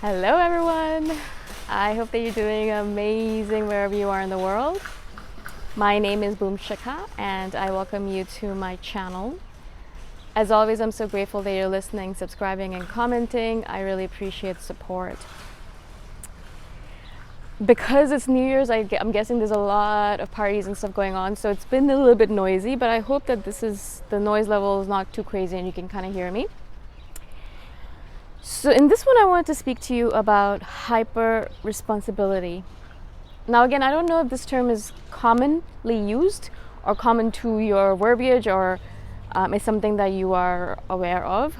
Hello everyone! I hope that you're doing amazing wherever you are in the world. My name is Shikha and I welcome you to my channel. As always, I'm so grateful that you're listening, subscribing and commenting. I really appreciate the support. Because it's New Year's, I'm guessing there's a lot of parties and stuff going on, so it's been a little bit noisy, but I hope that the noise level is not too crazy and you can kind of hear me. So in this one, I wanted to speak to you about hyper responsibility. Now again, I don't know if this term is commonly used or common to your verbiage or is something that you are aware of.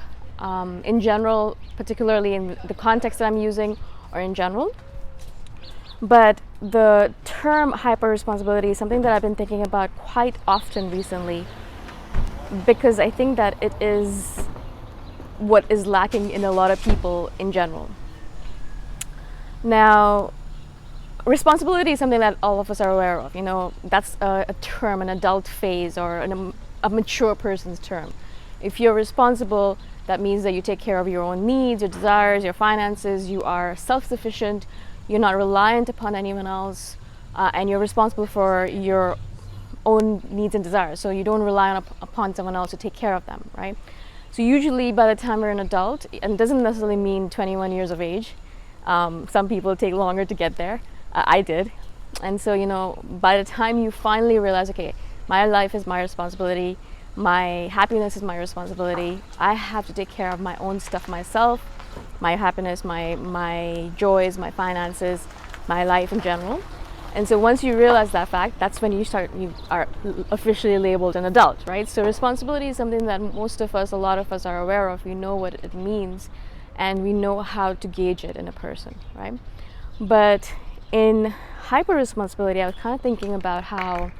In general, particularly in the context that I'm using or in general. But the term hyper responsibility is something that I've been thinking about quite often recently, because I think that it is what is lacking in a lot of people in general. Now, responsibility is something that all of us are aware of. You know, that's a term, an adult phase or a mature person's term. If you're responsible, that means that you take care of your own needs, your desires, your finances, you are self-sufficient, you're not reliant upon anyone else, and you're responsible for your own needs and desires. So you don't rely upon someone else to take care of them, right? So usually by the time you're an adult, and it doesn't necessarily mean 21 years of age, some people take longer to get there. I did. And so, you know, by the time you finally realize, okay, my life is my responsibility, my happiness is my responsibility, I have to take care of my own stuff myself, my happiness, my joys, my finances, my life in general. And so once you realize that fact, that's when you are officially labeled an adult, right? So responsibility is something that most of us, a lot of us are aware of. We know what it means and we know how to gauge it in a person, right? But in hyper responsibility, I was kind of thinking about how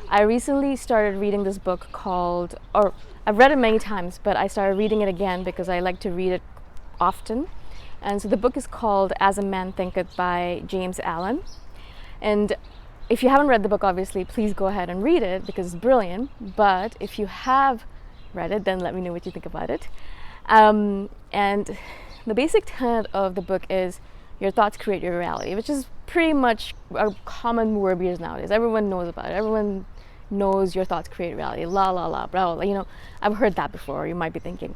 I recently started reading this book called, or I've read it many times, but I started reading it again because I like to read it often. And so the book is called As a Man Thinketh by James Allen. And if you haven't read the book, obviously, please go ahead and read it because it's brilliant. But if you have read it, then let me know what you think about it. And the basic tenet of the book is your thoughts create your reality, which is pretty much a common verbiage nowadays. Everyone knows about it. Everyone knows your thoughts create reality. La la la, blah, blah. You know, I've heard that before, you might be thinking.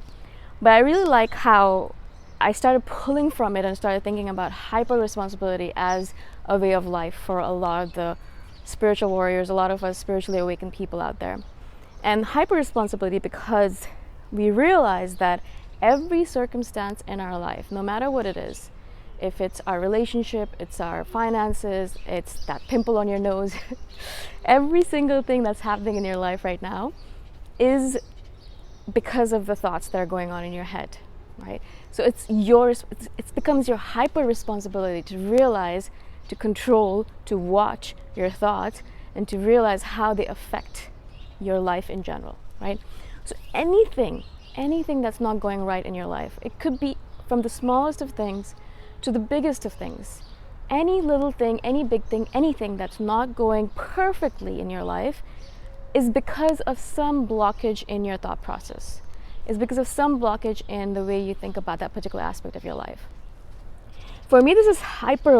But I really like how I started pulling from it and started thinking about hyper responsibility as a way of life for a lot of the spiritual warriors, a lot of us spiritually awakened people out there. And hyper responsibility because we realize that every circumstance in our life, no matter what it is, if it's our relationship, it's our finances, it's that pimple on your nose, every single thing that's happening in your life right now is because of the thoughts that are going on in your head, right? So it becomes your hyper responsibility to realize, to control, to watch your thoughts, and to realize how they affect your life in general, right? So anything that's not going right in your life, it could be from the smallest of things to the biggest of things. Any little thing, any big thing, anything that's not going perfectly in your life is because of some blockage in your thought process. It's because of some blockage in the way you think about that particular aspect of your life. For me, this is hyper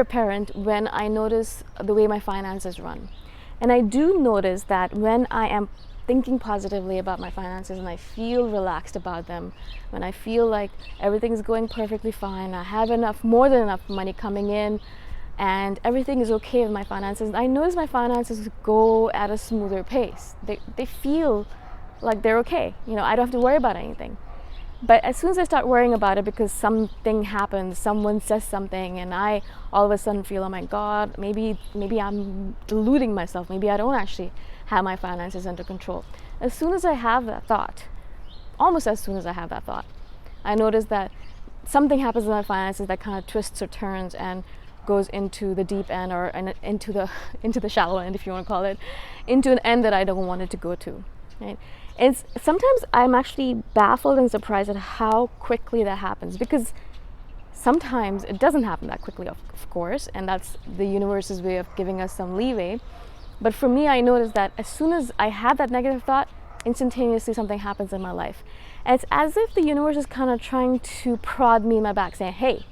apparent when I notice the way my finances run. And I do notice that when I am thinking positively about my finances and I feel relaxed about them, when I feel like everything's going perfectly fine, I have more than enough money coming in, and everything is okay with my finances, I notice my finances go at a smoother pace. They feel like they're okay. You know, I don't have to worry about anything. But as soon as I start worrying about it because something happens, someone says something, and I all of a sudden feel, oh my God, maybe I'm deluding myself. Maybe I don't actually have my finances under control. As soon as I have that thought, almost as soon as I have that thought, I notice that something happens in my finances that kind of twists or turns and goes into the deep end or into the shallow end, if you want to call it, into an end that I don't want it to go to. Right? And sometimes I'm actually baffled and surprised at how quickly that happens, because sometimes it doesn't happen that quickly, of course, and that's the universe's way of giving us some leeway. But for me, I noticed that as soon as I had that negative thought, instantaneously something happens in my life. And it's as if the universe is kind of trying to prod me in my back, saying, hey,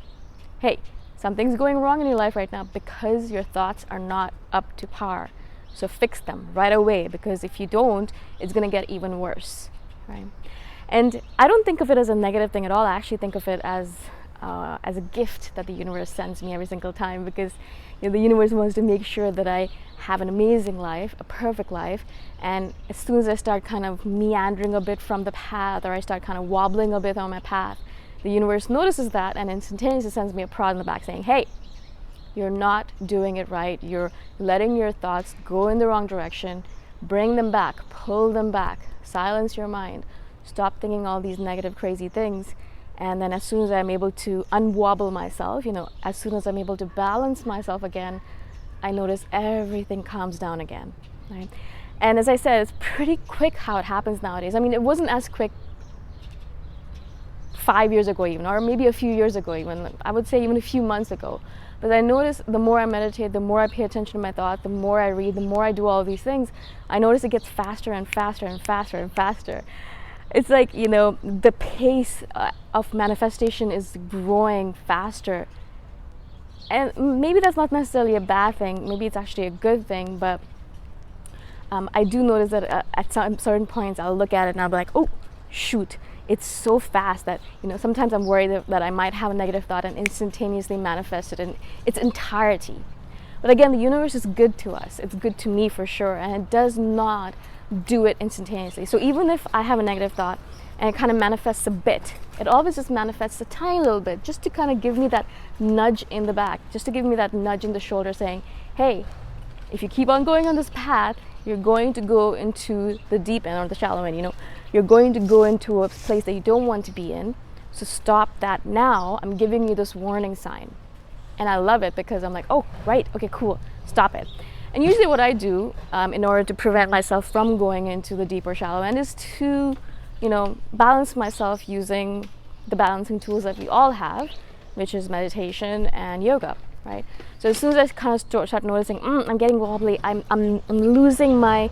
something's going wrong in your life right now because your thoughts are not up to par. So fix them right away, because if you don't, it's going to get even worse, right? And I don't think of it as a negative thing at all. I actually think of it as a gift that the universe sends me every single time, because the universe wants to make sure that I have an amazing life, a perfect life. And as soon as I start kind of meandering a bit from the path, or I start kind of wobbling a bit on my path, the universe notices that and instantaneously sends me a prod in the back saying, hey, you're not doing it right. You're letting your thoughts go in the wrong direction. Bring them back, pull them back, silence your mind, stop thinking all these negative, crazy things. And then as soon as I'm able to unwobble myself, as soon as I'm able to balance myself again, I notice everything calms down again, right? And as I said, it's pretty quick how it happens nowadays. I mean, it wasn't as quick 5 years ago even, or maybe a few years ago even. I would say even a few months ago. But I notice the more I meditate, the more I pay attention to my thoughts, the more I read, the more I do all of these things, I notice it gets faster and faster and faster and faster. It's like, the pace of manifestation is growing faster. And maybe that's not necessarily a bad thing. Maybe it's actually a good thing. But I do notice that at some certain points, I'll look at it and I'll be like, oh, shoot. It's so fast that, sometimes I'm worried that I might have a negative thought and instantaneously manifest it in its entirety. But again, the universe is good to us. It's good to me for sure. And it does not do it instantaneously. So even if I have a negative thought and it kind of manifests a bit, it always just manifests a tiny little bit, just to kind of give me that nudge in the back, just to give me that nudge in the shoulder saying, hey, if you keep on going on this path, you're going to go into the deep end or the shallow end, you're going to go into a place that you don't want to be in. So stop that now. I'm giving you this warning sign. And I love it because I'm like, oh, right, okay, cool, stop it. And usually what I do in order to prevent myself from going into the deep or shallow end is to, balance myself using the balancing tools that we all have, which is meditation and yoga, right? So as soon as I kind of start noticing, I'm getting wobbly, I'm losing my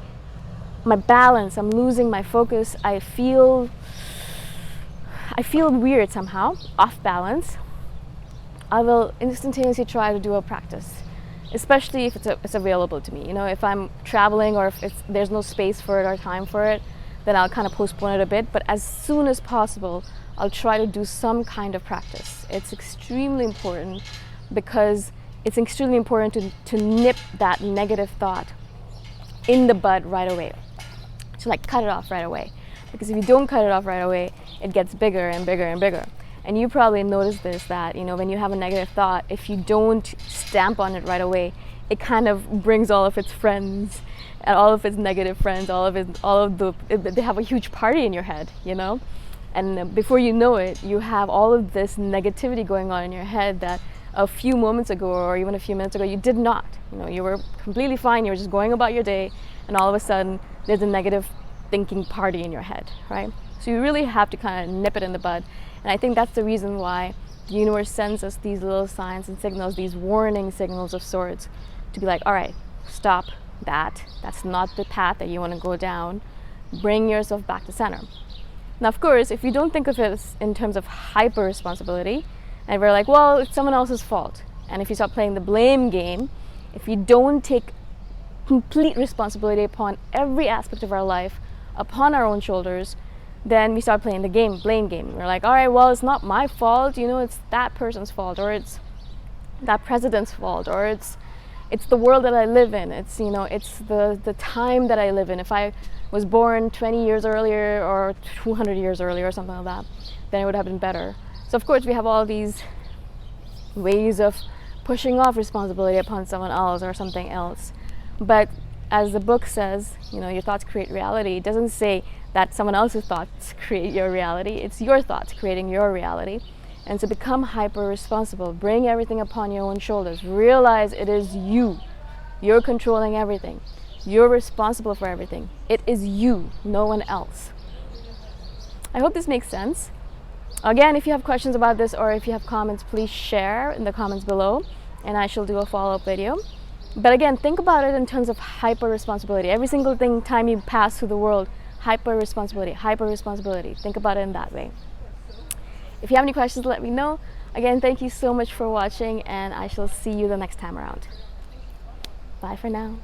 balance, I'm losing my focus, I feel weird somehow, off balance, I will instantaneously try to do a practice, especially if it's available to me. If I'm traveling or if there's no space for it or time for it, then I'll kind of postpone it a bit. But as soon as possible, I'll try to do some kind of practice. It's extremely important, because it's extremely important to nip that negative thought in the bud right away, to cut it off right away. Because if you don't cut it off right away, it gets bigger and bigger and bigger. And you probably noticed this, that when you have a negative thought, if you don't stamp on it right away, it kind of brings all of its friends and all of its negative friends, they have a huge party in your head, And before you know it, you have all of this negativity going on in your head that a few moments ago or even a few minutes ago you did not. You were completely fine, you were just going about your day, and all of a sudden there's a negative thinking party in your head, right? So you really have to kind of nip it in the bud. And I think that's the reason why the universe sends us these little signs and signals, these warning signals of sorts, to be like, all right, stop that. That's not the path that you want to go down. Bring yourself back to center. Now, of course, if you don't think of it in terms of hyper responsibility, and we're like, well, it's someone else's fault. And if you start playing the blame game, if you don't take complete responsibility upon every aspect of our life, upon our own shoulders, then we start playing the blame game. We're like, all right, well, it's not my fault, it's that person's fault, or it's that president's fault, or it's the world that I live in, it's the time that I live in. If I was born 20 years earlier or 200 years earlier or something like that, then it would have been better. So of course we have all these ways of pushing off responsibility upon someone else or something else. But as the book says, your thoughts create reality. It doesn't say that someone else's thoughts create your reality. It's your thoughts creating your reality. And so become hyper responsible. Bring everything upon your own shoulders. Realize it is you. You're controlling everything. You're responsible for everything. It is you, no one else. I hope this makes sense. Again, if you have questions about this or if you have comments, please share in the comments below and I shall do a follow-up video. But again, think about it in terms of hyper responsibility. Every single time you pass through the world, Hyper responsibility, hyper responsibility. Think about it in that way. If you have any questions, let me know. Again, thank you so much for watching, and I shall see you the next time around. Bye for now.